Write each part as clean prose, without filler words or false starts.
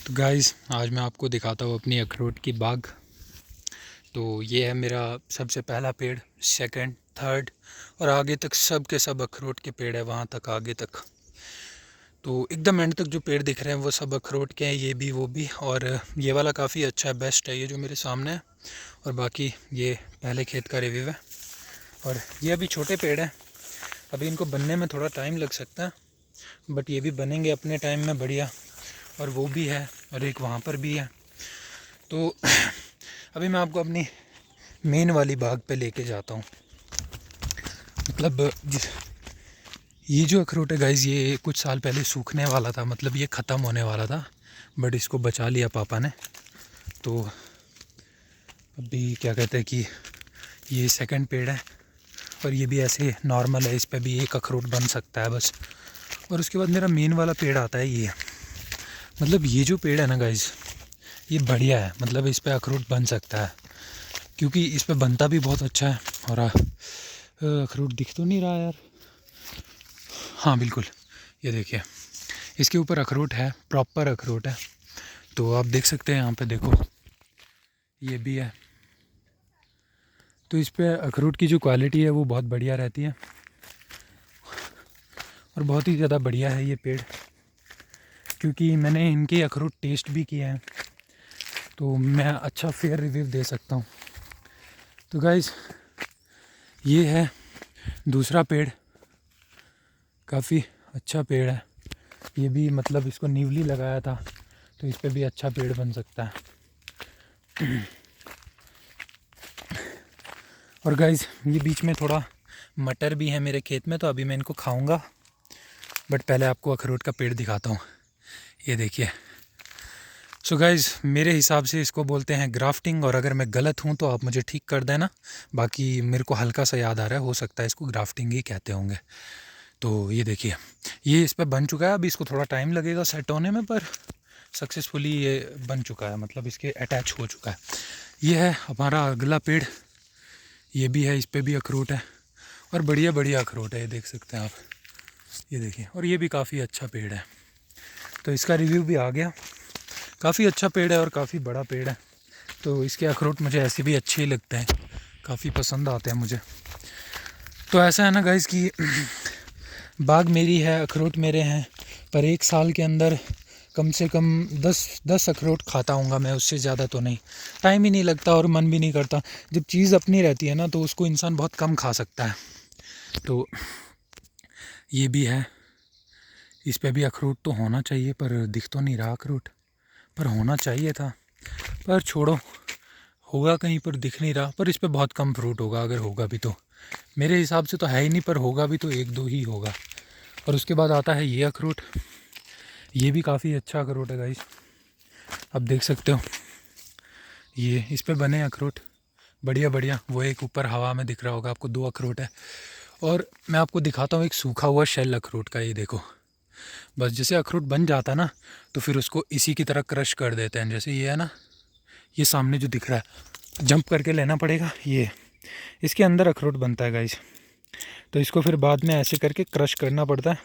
तो गाइस आज मैं आपको दिखाता हूँ अपनी अखरोट की बाग। तो ये है मेरा सबसे पहला पेड़, सेकंड, थर्ड और आगे तक सब के सब अखरोट के पेड़ है, वहाँ तक आगे तक। तो एकदम एंड तक जो पेड़ दिख रहे हैं वो सब अखरोट के हैं, ये भी वो भी। और ये वाला काफ़ी अच्छा है, बेस्ट है ये जो मेरे सामने है। और बाकी ये पहले खेत का रिव्यू है। और ये अभी छोटे पेड़ हैं, अभी इनको बनने में थोड़ा टाइम लग सकता है, बट ये भी बनेंगे अपने टाइम में बढ़िया। और वो भी है और एक वहाँ पर भी है। तो अभी मैं आपको अपनी मेन वाली बाग पे लेके जाता हूँ। मतलब ये जो अखरोट है गाइज़, ये कुछ साल पहले सूखने वाला था, मतलब ये ख़त्म होने वाला था, बट इसको बचा लिया पापा ने। तो अभी क्या कहते हैं कि ये सेकंड पेड़ है और ये भी ऐसे नॉर्मल है, इस पे भी एक अखरोट बन सकता है बस। और उसके बाद मेरा मेन वाला पेड़ आता है ये। मतलब ये जो पेड़ है ना गाइज़, ये बढ़िया है, मतलब इस पे अखरोट बन सकता है क्योंकि इस पे बनता भी बहुत अच्छा है। और अखरोट दिख तो नहीं रहा यार, हाँ बिल्कुल, ये देखिए इसके ऊपर अखरोट है, प्रॉपर अखरोट है। तो आप देख सकते हैं यहाँ पे, देखो ये भी है। तो इस पे अखरोट की जो क्वालिटी है वो बहुत बढ़िया रहती है और बहुत ही ज़्यादा बढ़िया है ये पेड़, क्योंकि मैंने इनके अखरोट टेस्ट भी किया है, तो मैं अच्छा फेयर रिव्यू दे सकता हूँ। तो गाइज़ ये है दूसरा पेड़, काफ़ी अच्छा पेड़ है ये भी, मतलब इसको न्यूली लगाया था तो इस पे भी अच्छा पेड़ बन सकता है। और गाइज़ ये बीच में थोड़ा मटर भी है मेरे खेत में, तो अभी मैं इनको खाऊंगा, बट पहले आपको अखरोट का पेड़ दिखाता हूँ। ये देखिए। सो गाइज़ मेरे हिसाब से इसको बोलते हैं ग्राफ्टिंग, और अगर मैं गलत हूँ तो आप मुझे ठीक कर देना। बाकी मेरे को हल्का सा याद आ रहा है, हो सकता है इसको ग्राफ्टिंग ही कहते होंगे। तो ये देखिए, ये इस पर बन चुका है, अभी इसको थोड़ा टाइम लगेगा सेट होने में, पर सक्सेसफुली ये बन चुका है, मतलब इसके अटैच हो चुका है। ये है हमारा अगला पेड़, ये भी है, इस पर भी अखरोट है और बढ़िया बढ़िया अखरोट है, ये देख सकते हैं आप, ये देखिए। और ये भी काफ़ी अच्छा पेड़ है, तो इसका रिव्यू भी आ गया। काफ़ी अच्छा पेड़ है और काफ़ी बड़ा पेड़ है, तो इसके अखरोट मुझे ऐसे भी अच्छे ही लगते हैं, काफ़ी पसंद आते हैं मुझे। तो ऐसा है ना गाइज़ कि बाग मेरी है, अखरोट मेरे हैं, पर एक साल के अंदर कम से कम 10 अखरोट खाता हूँगा मैं, उससे ज़्यादा तो नहीं। टाइम ही नहीं लगता और मन भी नहीं करता। जब चीज़ अपनी रहती है ना तो उसको इंसान बहुत कम खा सकता है। तो ये भी है, इस पे भी अखरोट तो होना चाहिए, पर दिख तो नहीं रहा अखरोट, पर होना चाहिए था। पर छोड़ो, होगा कहीं पर, दिख नहीं रहा। पर इस पे बहुत कम फ्रूट होगा, अगर होगा भी तो मेरे हिसाब से तो है ही नहीं, पर होगा भी तो एक दो ही होगा। और उसके बाद आता है ये अखरोट, ये भी काफ़ी अच्छा अखरोट है गाइस, आप देख सकते हो। ये इस पे बने अखरोट बढ़िया बढ़िया। वो एक ऊपर हवा में दिख रहा होगा आपको, 2 अखरोट है। और मैं आपको दिखाता हूँ एक सूखा हुआ शेल अखरोट का, ये देखो। बस जैसे अखरोट बन जाता है ना, तो फिर उसको इसी की तरह क्रश कर देते हैं। जैसे ये है ना, ये सामने जो दिख रहा है, जंप करके लेना पड़ेगा, ये इसके अंदर अखरोट बनता है गाइस। तो इसको फिर बाद में ऐसे करके क्रश करना पड़ता है,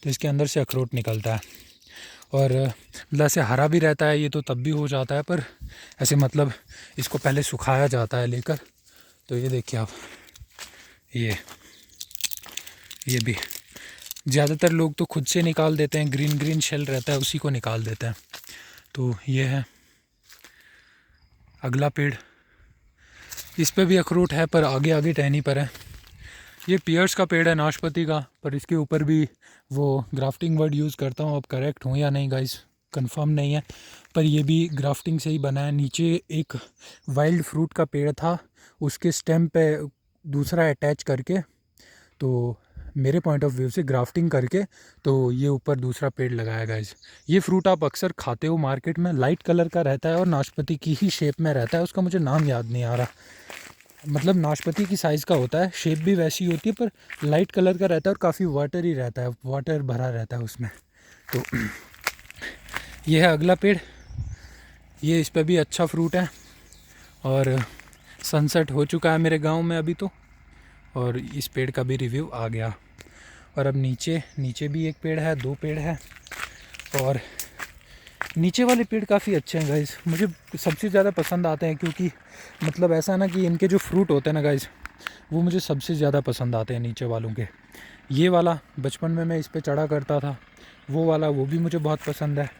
तो इसके अंदर से अखरोट निकलता है। और मतलब ऐसे हरा भी रहता है ये, तो तब भी हो जाता है, पर ऐसे मतलब इसको पहले सुखाया जाता है लेकर। तो ये देखिए आप, ये भी ज़्यादातर लोग तो खुद से निकाल देते हैं, ग्रीन ग्रीन शेल रहता है उसी को निकाल देते हैं। तो ये है अगला पेड़, इस पे भी अखरोट है पर आगे आगे टहनी पर है। ये पियर्स का पेड़ है, नाशपाती का, पर इसके ऊपर भी वो ग्राफ्टिंग वर्ड यूज़ करता हूँ, अब करेक्ट हूँ या नहीं गाइस कंफर्म नहीं है, पर ये भी ग्राफ्टिंग से ही बना है। नीचे एक वाइल्ड फ्रूट का पेड़ था, उसके स्टेम पे दूसरा अटैच करके, तो मेरे पॉइंट ऑफ व्यू से ग्राफ्टिंग करके तो ये ऊपर दूसरा पेड़ लगाया गाइस। ये फ्रूट आप अक्सर खाते हो मार्केट में, लाइट कलर का रहता है और नाशपाती की ही शेप में रहता है, उसका मुझे नाम याद नहीं आ रहा। मतलब नाशपाती की साइज़ का होता है, शेप भी वैसी होती है, पर लाइट कलर का रहता है और काफ़ी वाटर ही रहता है, वाटर भरा रहता है उसमें। तो ये है अगला पेड़, ये इस पर भी अच्छा फ्रूट है। और सनसेट हो चुका है मेरे गांव में अभी तो, और इस पेड़ का भी रिव्यू आ गया। और अब नीचे नीचे भी एक पेड़ है, 2 पेड़ है। और नीचे वाले पेड़ काफ़ी अच्छे हैं गाइस, मुझे सबसे ज़्यादा पसंद आते हैं, क्योंकि मतलब ऐसा है ना कि इनके जो फ्रूट होते हैं ना गाइस, वो मुझे सबसे ज़्यादा पसंद आते हैं नीचे वालों के। ये वाला बचपन में मैं इस पे चढ़ा करता था, वो वाला वो भी मुझे बहुत पसंद है।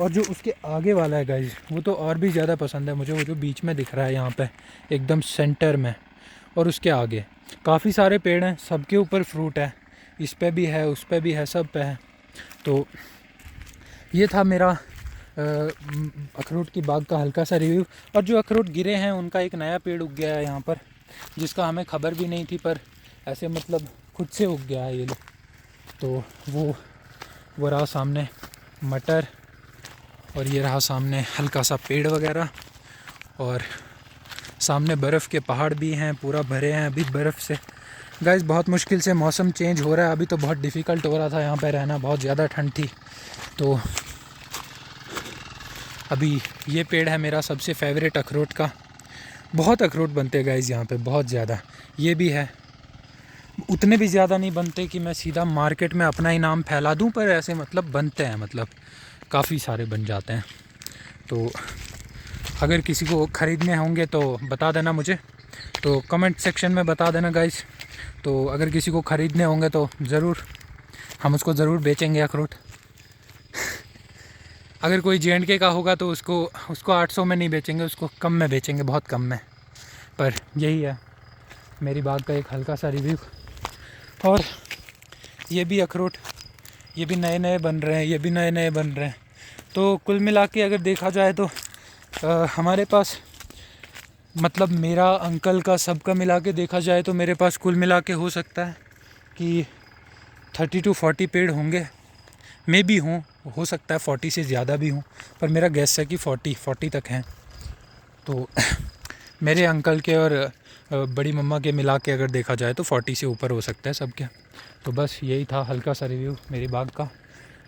और जो उसके आगे वाला है गाइस, वो तो और भी ज़्यादा पसंद है मुझे, वो जो बीच में दिख रहा है यहाँ पे एकदम सेंटर में। और उसके आगे काफ़ी सारे पेड़ हैं, सबके ऊपर फ्रूट है, इस पे भी है, उस पे भी है, सब पे है। तो ये था मेरा अखरोट की बाग का हल्का सा रिव्यू। और जो अखरोट गिरे हैं उनका एक नया पेड़ उग गया है यहाँ पर, जिसका हमें खबर भी नहीं थी, पर ऐसे मतलब खुद से उग गया है ये लोग। तो वो रहा सामने मटर, और ये रहा सामने हल्का सा पेड़ वगैरह, और सामने बर्फ़ के पहाड़ भी हैं, पूरा भरे हैं अभी बर्फ़ से। गाइस बहुत मुश्किल से मौसम चेंज हो रहा है, अभी तो बहुत डिफ़िकल्ट हो रहा था यहाँ पे रहना, बहुत ज़्यादा ठंड थी। तो अभी ये पेड़ है मेरा सबसे फेवरेट अखरोट का। बहुत अखरोट बनते हैं गाइस यहाँ पे, बहुत ज़्यादा। ये भी है, उतने भी ज़्यादा नहीं बनते कि मैं सीधा मार्केट में अपना ही नाम फैला दूँ, पर ऐसे मतलब बनते हैं, मतलब काफ़ी सारे बन जाते हैं। तो अगर किसी को ख़रीदने होंगे तो बता देना मुझे, तो कमेंट सेक्शन में बता देना गाइस। तो अगर किसी को ख़रीदने होंगे तो ज़रूर हम उसको ज़रूर बेचेंगे अखरोट। अगर कोई JNK का होगा तो उसको 800 में नहीं बेचेंगे, उसको कम में बेचेंगे, बहुत कम में। पर यही है मेरी बाग का एक हल्का सा रिव्यू। और ये भी अखरोट, ये भी नए नए बन रहे हैं, ये भी नए नए बन रहे हैं। तो कुल मिला के अगर देखा जाए तो हमारे पास, मतलब मेरा, अंकल का, सबका मिला के देखा जाए तो मेरे पास कुल मिला के हो सकता है कि 30 to 40 पेड़ होंगे, मे भी हो सकता है 40 से ज़्यादा भी हों, पर मेरा गैस है कि 40 तक हैं। तो मेरे अंकल के और बड़ी मम्मा के मिला के अगर देखा जाए तो 40 से ऊपर हो सकता है सबके। तो बस यही था हल्का सा रिव्यू मेरी बाग का।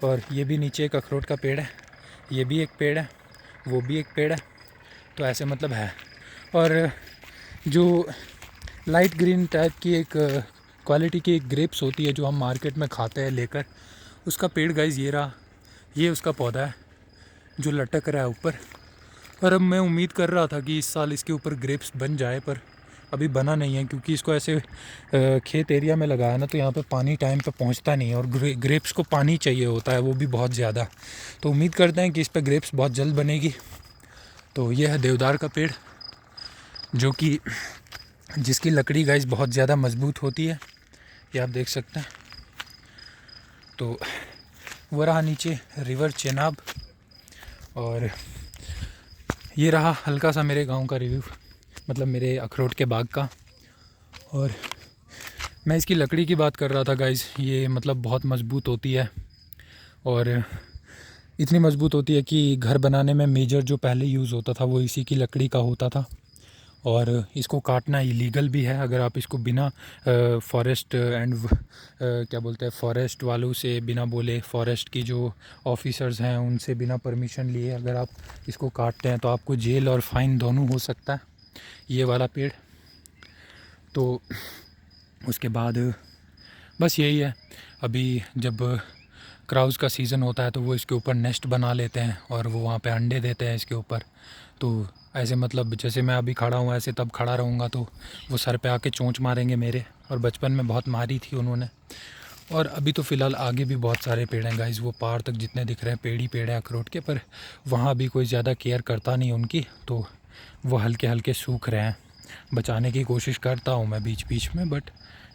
और ये भी नीचे एक अखरोट का पेड़ है, ये भी एक पेड़ है, वो भी एक पेड़ है, तो ऐसे मतलब है। और जो लाइट ग्रीन टाइप की एक क्वालिटी की एक ग्रेप्स होती है जो हम मार्केट में खाते हैं लेकर, उसका पेड़ गाइस ये रहा, ये उसका पौधा है जो लटक रहा है ऊपर। और अब मैं उम्मीद कर रहा था कि इस साल इसके ऊपर ग्रेप्स बन जाए, पर अभी बना नहीं है, क्योंकि इसको ऐसे खेत एरिया में लगाया ना, तो यहाँ पे पानी टाइम पे पहुँचता नहीं है, और ग्रेप्स को पानी चाहिए होता है, वो भी बहुत ज़्यादा। तो उम्मीद करते हैं कि इस पर ग्रेप्स बहुत जल्द बनेगी। तो ये है देवदार का पेड़, जो कि जिसकी लकड़ी गाइस बहुत ज़्यादा मजबूत होती है, ये आप देख सकते हैं। तो वो रहा नीचे रिवर चेनाब, और ये रहा हल्का सा मेरे गांव का रिव्यू, मतलब मेरे अखरोट के बाग का। और मैं इसकी लकड़ी की बात कर रहा था गाइस, ये मतलब बहुत मज़बूत होती है, और इतनी मज़बूत होती है कि घर बनाने में मेजर जो पहले यूज़ होता था वो इसी की लकड़ी का होता था। और इसको काटना इलीगल भी है, अगर आप इसको बिना फॉरेस्ट एंड क्या बोलते हैं, फॉरेस्ट वालों से बिना बोले, फॉरेस्ट की जो ऑफिसर्स हैं उनसे बिना परमिशन लिए अगर आप इसको काटते हैं तो आपको जेल और फाइन दोनों हो सकता है, ये वाला पेड़। तो उसके बाद बस यही है, अभी जब क्राउज़ का सीज़न होता है तो वो इसके ऊपर नेस्ट बना लेते हैं और वो वहाँ पे अंडे देते हैं इसके ऊपर। तो ऐसे मतलब जैसे मैं अभी खड़ा हूँ ऐसे तब खड़ा रहूँगा तो वो सर पे आके चोंच मारेंगे मेरे, और बचपन में बहुत मारी थी उन्होंने। और अभी तो फ़िलहाल आगे भी बहुत सारे पेड़ हैं गाइस, वो पहाड़ तक जितने दिख रहे हैं पेड़ ही पेड़ है अखरोट के, पर वहाँ भी कोई ज़्यादा केयर करता नहीं उनकी, तो वो हल्के हल्के सूख रहे हैं। बचाने की कोशिश करता हूँ मैं बीच बीच में, बट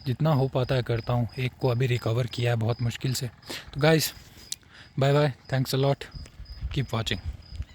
जितना हो पाता है करता हूँ। एक को अभी रिकवर किया है बहुत मुश्किल से। तो guys bye bye, thanks a lot, keep watching.